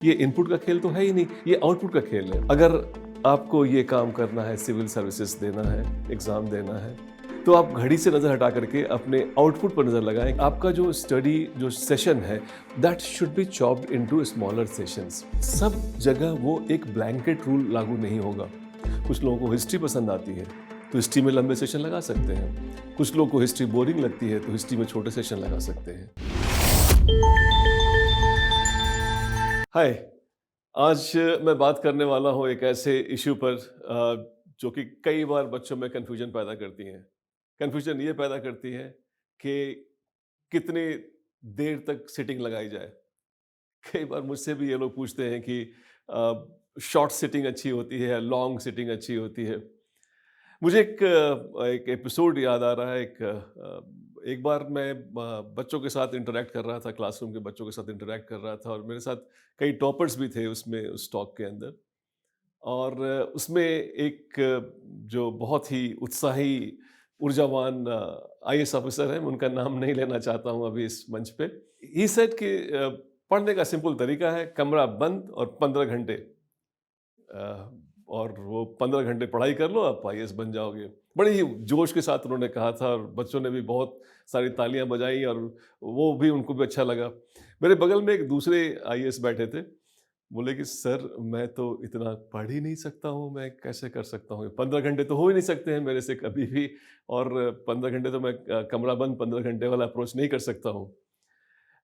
ये इनपुट का खेल तो है ही नहीं, ये आउटपुट का खेल है। अगर आपको ये काम करना है, सिविल सर्विसेज देना है, एग्ज़ाम देना है, तो आप घड़ी से नज़र हटा करके अपने आउटपुट पर नज़र लगाएँ। आपका जो स्टडी जो सेशन है, that should be chopped into smaller sessions. सब जगह वो एक ब्लैंकेट रूल लागू नहीं होगा। कुछ लोगों को हिस्ट्री पसंद आती है, तो हिस्ट्री में लंबे सेशन लगा सकते हैं। कुछ लोगों को हिस्ट्री बोरिंग लगती है, तो हिस्ट्री में छोटे सेशन लगा सकते हैं। हाय, आज मैं बात करने वाला हूँ एक ऐसे इश्यू पर जो कि कई बार बच्चों में कन्फ्यूजन पैदा करती हैं। कन्फ्यूजन ये पैदा करती है कि कितनी देर तक सिटिंग लगाई जाए। कई बार मुझसे भी ये लोग पूछते हैं कि शॉर्ट सिटिंग अच्छी होती है या लॉन्ग सिटिंग अच्छी होती है। मुझे एक एपिसोड याद आ रहा है। एक बार मैं बच्चों के साथ इंटरैक्ट कर रहा था, क्लासरूम के बच्चों के साथ इंटरैक्ट कर रहा था और मेरे साथ कई टॉपर्स भी थे उसमें, उस टॉक के अंदर। और उसमें एक जो बहुत ही उत्साही, ऊर्जावान आईएएस ऑफिसर हैं, मैं उनका नाम नहीं लेना चाहता हूँ अभी इस मंच पे। ही सेड कि पढ़ने का सिंपल तरीका है, कमरा बंद और 15 घंटे और वो 15 घंटे पढ़ाई कर लो, आप आईएएस बन जाओगे। बड़े ही जोश के साथ उन्होंने कहा था और बच्चों ने भी बहुत सारी तालियां बजाई और वो भी, उनको भी अच्छा लगा। मेरे बगल में एक दूसरे आईएएस बैठे थे। बोले कि सर, मैं तो इतना पढ़ ही नहीं सकता हूँ, मैं कैसे कर सकता हूँ? 15 घंटे तो हो ही नहीं सकते हैं मेरे से कभी भी। और 15 घंटे तो मैं कमरा बंद 15 घंटे वाला अप्रोच नहीं कर सकता हूँ।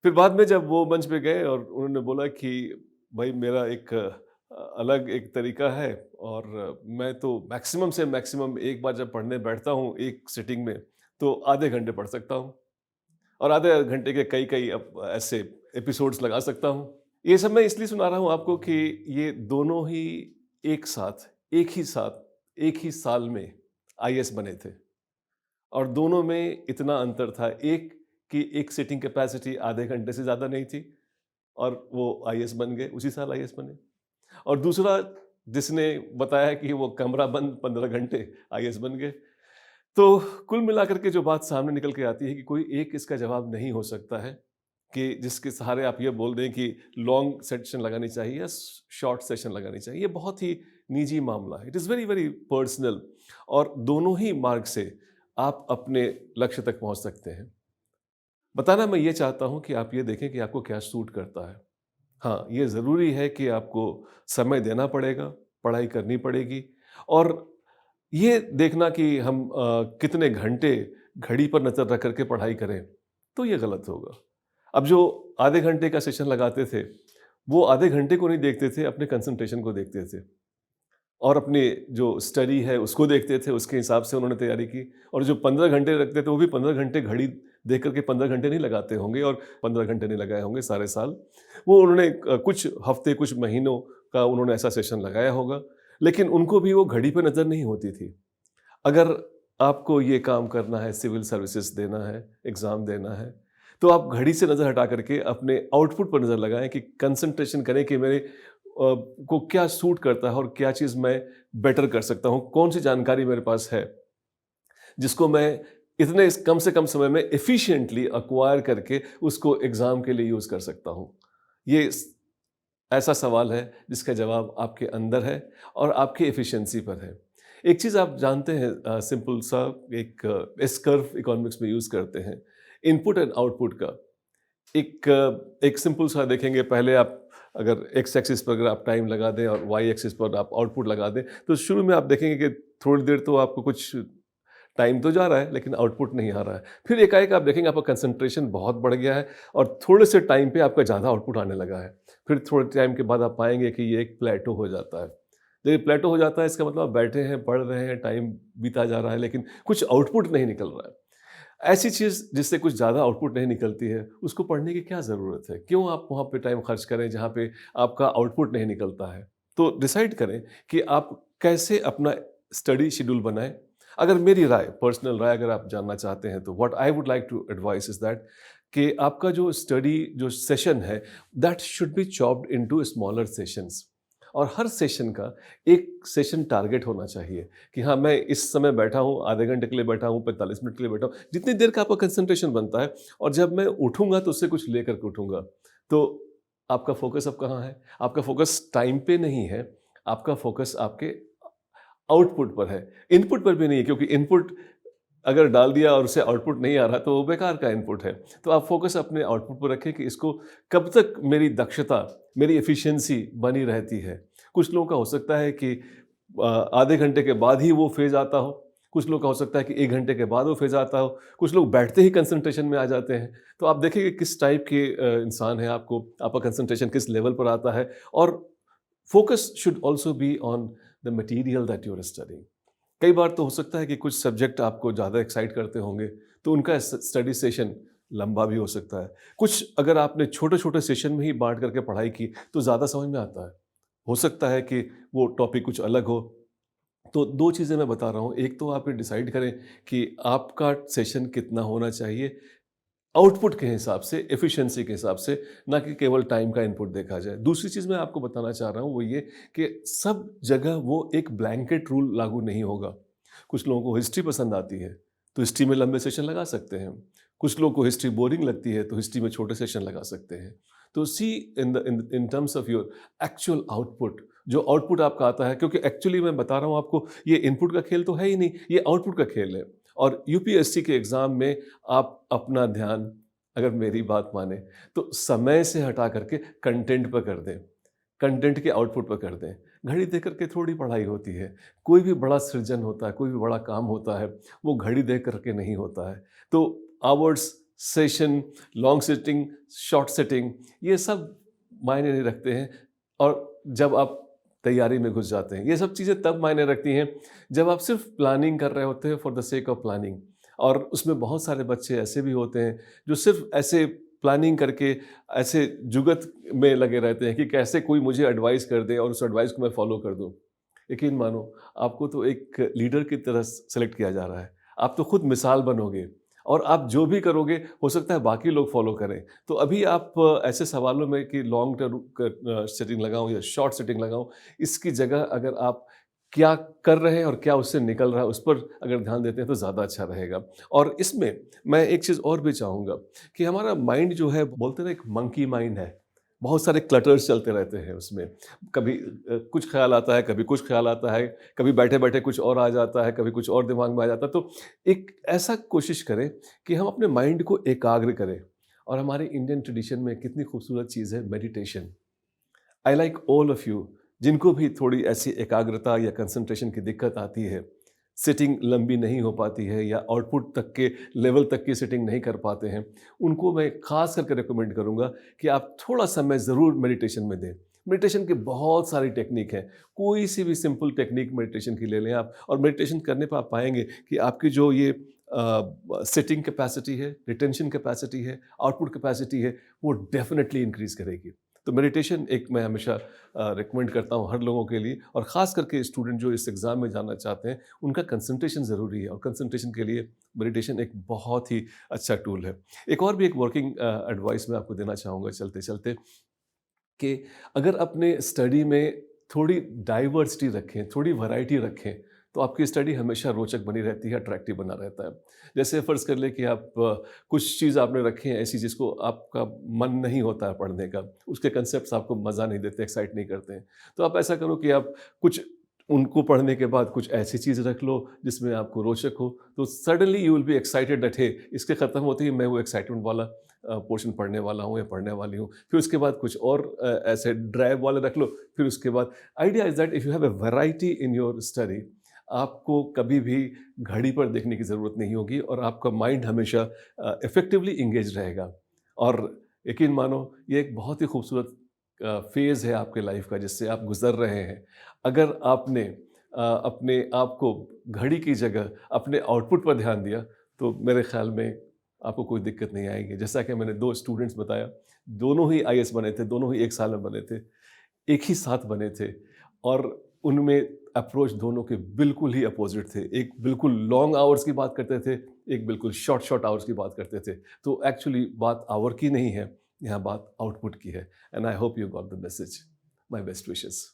फिर बाद में जब वो मंच पे गए और उन्होंने बोला कि भाई, मेरा एक अलग एक तरीका है और मैं तो मैक्सिमम से मैक्सिमम एक बार जब पढ़ने बैठता हूँ एक सिटिंग में, तो आधे घंटे पढ़ सकता हूँ और आधे घंटे के कई कई ऐसे एपिसोड्स लगा सकता हूँ। ये सब मैं इसलिए सुना रहा हूँ आपको कि ये दोनों ही एक साथ, एक ही साल में आईएएस बने थे और दोनों में इतना अंतर था। एक की एक सिटिंग कैपेसिटी आधे घंटे से ज़्यादा नहीं थी और वो आईएएस बन गए, उसी साल आईएएस बने। और दूसरा जिसने बताया कि वो कमरा बंद 15 घंटे आईएएस बन गए। तो कुल मिलाकर के जो बात सामने निकल के आती है कि कोई एक इसका जवाब नहीं हो सकता है कि जिसके सहारे आप ये बोल दें कि लॉन्ग सेशन लगानी चाहिए या शॉर्ट सेशन लगानी चाहिए। ये बहुत ही निजी मामला है। It is very very personal और दोनों ही मार्ग से आप अपने लक्ष्य तक पहुंच सकते हैं। बताना मैं ये चाहता हूं कि आप ये देखें कि आपको क्या सूट करता है। हाँ, ये ज़रूरी है कि आपको समय देना पड़ेगा, पढ़ाई करनी पड़ेगी और ये देखना कि हम कितने घंटे घड़ी पर नज़र रख कर के पढ़ाई करें, तो ये गलत होगा। अब जो आधे घंटे का सेशन लगाते थे, वो आधे घंटे को नहीं देखते थे, अपने कंसंट्रेशन को देखते थे और अपनी जो स्टडी है उसको देखते थे, उसके हिसाब से उन्होंने तैयारी की। और जो 15 घंटे रखते थे, वो भी 15 घंटे घड़ी देख कर के 15 घंटे नहीं लगाते होंगे और 15 घंटे नहीं लगाए होंगे सारे साल। वो उन्होंने कुछ हफ्ते, कुछ महीनों का उन्होंने ऐसा सेशन लगाया होगा, लेकिन उनको भी वो घड़ी पे नज़र नहीं होती थी। अगर आपको ये काम करना है, सिविल सर्विसेज देना है, एग्ज़ाम देना है, तो आप घड़ी से नज़र हटा करके अपने आउटपुट पर नज़र लगाएँ कि कंसंट्रेशन करें कि मेरे को क्या सूट करता है और क्या चीज़ मैं बेटर कर सकता हूँ, कौन-सी जानकारी मेरे पास है, जिसको मैं इतने कम से कम समय में एफिशिएंटली एक्वायर करके उसको एग्ज़ाम के लिए यूज़ कर सकता हूँ। ये ऐसा सवाल है जिसका जवाब आपके अंदर है और आपकी एफिशिएंसी पर है। एक चीज़ आप जानते हैं, सिंपल सा एक एस कर्व इकोनॉमिक्स में यूज़ करते हैं, इनपुट एंड आउटपुट का। एक सिंपल सा देखेंगे, पहले आप अगर एक्स एक्सिस पर अगर आप टाइम लगा दें और वाई एक्सिस पर आप आउटपुट लगा दें, तो शुरू में आप देखेंगे कि थोड़ी देर तो आपको कुछ टाइम तो जा रहा है लेकिन आउटपुट नहीं आ रहा है। फिर एकाएक आप देखेंगे आपका कंसंट्रेशन बहुत बढ़ गया है और थोड़े से टाइम पे आपका ज़्यादा आउटपुट आने लगा है। फिर थोड़े टाइम के बाद आप पाएँगे कि ये एक प्लेटो हो जाता है। जब ये प्लेटो हो जाता है, इसका मतलब आप बैठे हैं, पढ़ रहे हैं, टाइम बीता जा रहा है लेकिन कुछ आउटपुट नहीं निकल रहा है। ऐसी चीज़ जिससे कुछ ज़्यादा आउटपुट नहीं निकलती है, उसको पढ़ने की क्या ज़रूरत है? क्यों आप वहाँ पे टाइम खर्च करें जहाँ पे आपका आउटपुट नहीं निकलता है? तो डिसाइड करें कि आप कैसे अपना स्टडी शेड्यूल बनाएँ। अगर मेरी राय, पर्सनल राय अगर आप जानना चाहते हैं, तो what I would like to advise is that कि आपका जो स्टडी जो सेशन है, that should be chopped into smaller sessions और हर सेशन का एक सेशन टारगेट होना चाहिए कि हाँ, मैं इस समय बैठा हूँ, आधे घंटे के लिए बैठा हूँ, 45 मिनट के लिए बैठा हूँ, जितनी देर का आपका कंसंट्रेशन बनता है और जब मैं उठूँगा तो उससे कुछ लेकर के उठूँगा। तो आपका फोकस अब कहाँ है? आपका फोकस टाइम पे नहीं है, आपका फोकस आपके आउटपुट पर है। इनपुट पर भी नहीं है, क्योंकि इनपुट अगर डाल दिया और उससे आउटपुट नहीं आ रहा तो वो बेकार का इनपुट है। तो आप फोकस अपने आउटपुट पर रखें कि इसको कब तक मेरी दक्षता, मेरी एफिशिएंसी बनी रहती है। कुछ लोगों का हो सकता है कि आधे घंटे के बाद ही वो फ़ेज़ आता हो, कुछ लोग का हो सकता है कि 1 घंटे के बाद वो फ़ेज़ आता हो, कुछ लोग बैठते ही कंसंट्रेशन में आ जाते हैं। तो आप देखिए कि किस टाइप के इंसान हैं, आपका कंसंट्रेशन किस लेवल पर आता है। और focus should also be on the material that you are studying. कई बार तो हो सकता है कि कुछ सब्जेक्ट आपको ज़्यादा एक्साइट करते होंगे, तो उनका स्टडी सेशन लंबा भी हो सकता है। कुछ अगर आपने छोटे-छोटे सेशन में ही बाँट करके पढ़ाई की, तो ज़्यादा समझ में आता है। हो सकता है कि वो टॉपिक कुछ अलग हो। तो 2 चीज़ें मैं बता रहा हूँ, एक तो आप ये डिसाइड करें कि आपका सेशन कितना होना चाहिए, आउटपुट के हिसाब से, एफिशिएंसी के हिसाब से, ना कि केवल टाइम का इनपुट देखा जाए। दूसरी चीज़ मैं आपको बताना चाह रहा हूँ वो ये कि सब जगह वो एक ब्लैंकेट रूल लागू नहीं होगा। कुछ लोगों को हिस्ट्री पसंद आती है, तो हिस्ट्री में लंबे सेशन लगा सकते हैं। कुछ लोगों को हिस्ट्री बोरिंग लगती है, तो हिस्ट्री में छोटे सेशन लगा सकते हैं। तो see in terms of your actual output, जो आउटपुट आपका आता है, क्योंकि एक्चुअली मैं बता रहा हूँ आपको, ये इनपुट का खेल तो है ही नहीं, ये आउटपुट का खेल है। और यूपीएससी के एग्ज़ाम में आप अपना ध्यान, अगर मेरी बात माने, तो समय से हटा करके कंटेंट पर कर दें, कंटेंट के आउटपुट पर कर दें। घड़ी देख करके थोड़ी पढ़ाई होती है। कोई भी बड़ा सृजन होता है, कोई भी बड़ा काम होता है, वो घड़ी देख करके नहीं होता है। तो hours, session, long sitting, short sitting, ये सब मायने नहीं रखते हैं। और जब आप तैयारी में घुस जाते हैं, ये सब चीज़ें तब मायने रखती हैं जब आप सिर्फ प्लानिंग कर रहे होते हैं for the sake of planning. और उसमें बहुत सारे बच्चे ऐसे भी होते हैं जो सिर्फ ऐसे प्लानिंग करके ऐसे जुगत में लगे रहते हैं कि कैसे कोई मुझे एडवाइस कर दे और उस एडवाइस को मैं फॉलो कर दूं। यकीन मानो, आपको तो एक लीडर की तरह सेलेक्ट किया जा रहा है। आप तो खुद मिसाल बनोगे, और आप जो भी करोगे हो सकता है बाकी लोग फॉलो करें। तो अभी आप ऐसे सवालों में कि लॉन्ग टर्म सेटिंग लगाऊं या शॉर्ट सेटिंग लगाऊं, इसकी जगह अगर आप क्या कर रहे हैं और क्या उससे निकल रहा है, उस पर अगर ध्यान देते हैं तो ज़्यादा अच्छा रहेगा। और इसमें मैं एक चीज़ और भी चाहूँगा कि हमारा माइंड जो है, बोलते हैं ना, एक मंकी माइंड है। बहुत सारे क्लटर्स चलते रहते हैं उसमें। कभी कुछ ख़्याल आता है, कभी कुछ ख़्याल आता है, कभी बैठे-बैठे कुछ और आ जाता है, कभी कुछ और दिमाग में आ जाता है। तो एक ऐसा कोशिश करें कि हम अपने माइंड को एकाग्र करें। और हमारे इंडियन ट्रेडिशन में कितनी खूबसूरत चीज़ है meditation. I like all of you, जिनको भी थोड़ी ऐसी एकाग्रता या कंसंट्रेशन की दिक्कत आती है, सिटिंग लंबी नहीं हो पाती है या आउटपुट तक के लेवल तक की सिटिंग नहीं कर पाते हैं, उनको मैं खास करके रिकमेंड करूंगा कि आप थोड़ा समय ज़रूर मेडिटेशन में दें। मेडिटेशन की बहुत सारी टेक्निक है, कोई सी भी सिंपल टेक्निक मेडिटेशन की ले लें आप, और मेडिटेशन करने पर आप पाएंगे कि आपकी जो ये सिटिंग कैपेसिटी है, रिटेंशन कैपेसिटी है, आउटपुट कैपेसिटी है, वो डेफिनेटली इंक्रीज करेगी। तो मेडिटेशन एक मैं हमेशा रिकमेंड करता हूँ हर लोगों के लिए, और ख़ास करके स्टूडेंट जो इस एग्ज़ाम में जाना चाहते हैं, उनका कंसंट्रेशन ज़रूरी है, और कंसंट्रेशन के लिए मेडिटेशन एक बहुत ही अच्छा टूल है। एक और भी एक वर्किंग एडवाइस मैं आपको देना चाहूँगा चलते-चलते, कि अगर अपने स्टडी में थोड़ी डाइवर्सिटी रखें, थोड़ी वैरायटी रखें, तो आपकी स्टडी हमेशा रोचक बनी रहती है, अट्रैक्टिव बना रहता है। जैसे फ़र्ज़ कर लें कि आप कुछ चीज़ आपने रखी है ऐसी जिसको आपका मन नहीं होता है पढ़ने का, उसके कंसेप्ट्स आपको मज़ा नहीं देते, एक्साइट नहीं करते हैं। तो आप ऐसा करो कि आप कुछ उनको पढ़ने के बाद कुछ ऐसी चीज़ रख लो जिसमें आपको रोचक हो, तो suddenly you will be excited that hey, इसके ख़त्म होते ही मैं वो एक्साइटमेंट वाला पोर्शन पढ़ने वाला हूँ या पढ़ने वाली हूँ। फिर उसके बाद कुछ और ऐसे ड्राइव वाले रख लो। फिर उसके बाद idea is that if you have a variety in your study, आपको कभी भी घड़ी पर देखने की ज़रूरत नहीं होगी, और आपका माइंड हमेशा इफ़ेक्टिवली एंगेज रहेगा। और यकीन मानो, ये एक बहुत ही खूबसूरत फ़ेज़ है आपके लाइफ का जिससे आप गुज़र रहे हैं। अगर आपने अपने आप को घड़ी की जगह अपने आउटपुट पर ध्यान दिया, तो मेरे ख़्याल में आपको कोई दिक्कत नहीं आएगी। जैसा कि मैंने 2 स्टूडेंट्स बताया, दोनों ही आईएएस बने थे, दोनों ही 1 साल में बने थे, एक ही साथ बने थे, और उनमें अप्रोच दोनों के बिल्कुल ही अपोज़िट थे। एक बिल्कुल लॉन्ग आवर्स की बात करते थे, एक बिल्कुल शॉर्ट आवर्स की बात करते थे। तो एक्चुअली बात आवर की नहीं है, यहाँ बात आउटपुट की है। And I hope you got the message. My best wishes.